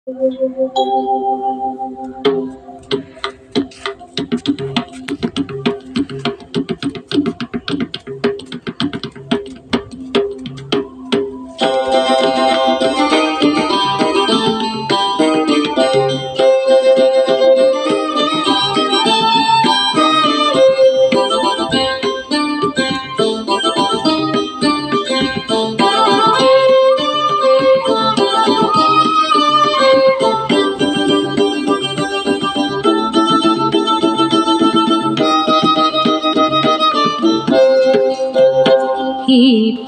হে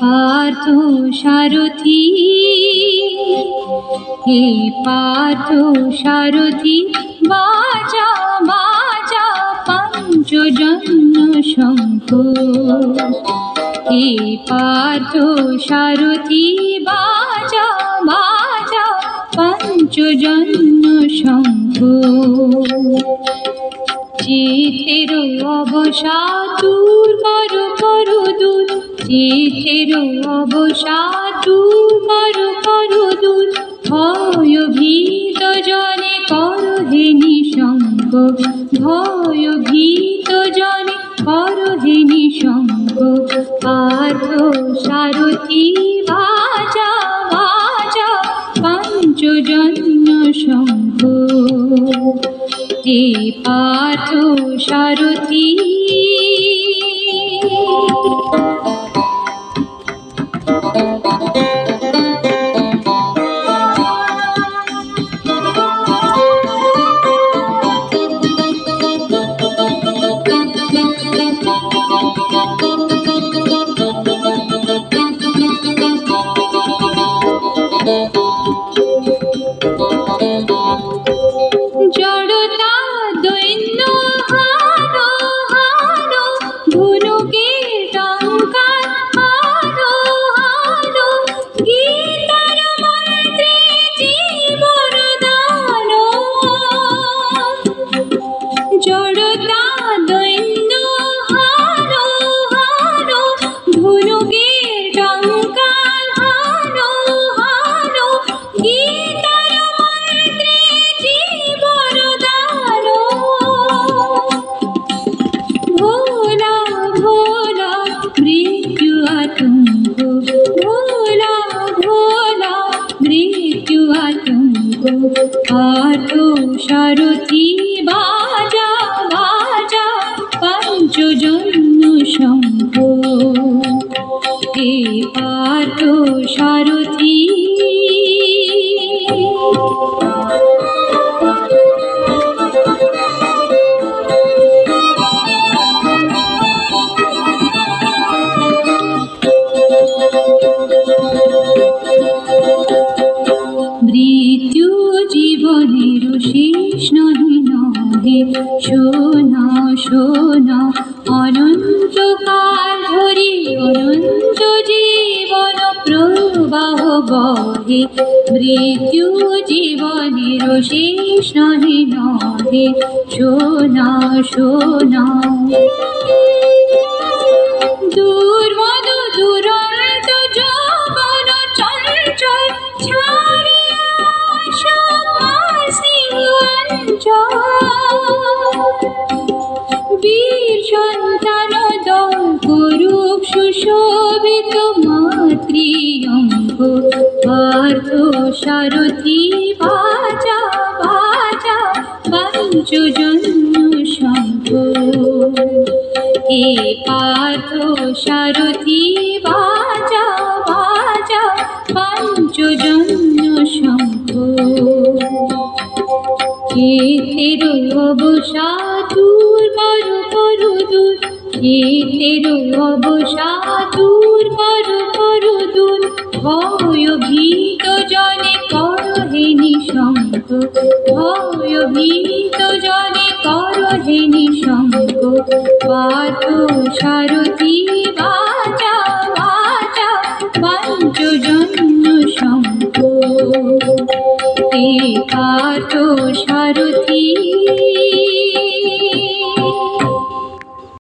পার্থ সারথি, হে পার্থ সারথি, বাজা বাজা পঞ্চজন্য শঙ্খ। হে পার্থ সারথি, বাজা বাজা পঞ্চজন্য শঙ্খ। চিতের অবসাদ দূর করো করো দূর, চিতের অবসাদ দূর করো করো দূর। ভয়ভীত জনে করো হে নিঃসঙ্গ, ভয়ভীত জনে করো হে নিঃসঙ্গ। পার্থ সারথি, বাজা বাজা পঞ্চজন্য শঙ্খ। হে পার্থ সারথি, জড়তা দৈন্য হারো হারো, ধনুকের টঙ্কার হারো হারো। গীতার মন্ত্রে জীবন দান, জড়তা দৈন্য হারো হারো, ধনুকের টঙ্কার হারো হারো। গীতার মন্ত্রে জীবন দান, ভোলা ভোলা মৃত্যু আতঙ্ক, ভোলা ভোলা মৃত্যু আতঙ্ক। পার্থ সারথি, বাজা বাজা পঞ্চজন্য শঙ্খ। হে পার্থ সারথি, মৃত্যু জীবনের শেষ নহে নহে। শোনা শোনা অনন্তকাল ধরে অনন্ত জীবন প্রবাহ বহে। মৃত্যু জীবনের শেষ নহে নহে। শোনা শোনা দুর্মদ দুরন্ত যৌবন চঞ্চল, ছাড়িয়া আসো কাশী অঞ্চল। বীর সন্তান দল করুক সুশোভিত মাতৃঅঙ্গ। পার্থ সারথি, বাজা বাজা পঞ্চজন্য শঙ্খ। হে পার্থ সারথি, বাজা বাজা পঞ্চজন্য শঙ্খ। চিতের অবসাদ দূর করো করো দূর, চিতের অবসাদ দূর করো করো দূর। ভয়ভীত জনে করো হে নিঃসঙ্গ, ভয়ভীত জনে করো হে নিঃসঙ্গ। পার্থ সারথি, বাজা বাজা পঞ্চজন্য শঙ্খ। হে পার্থ সারথি।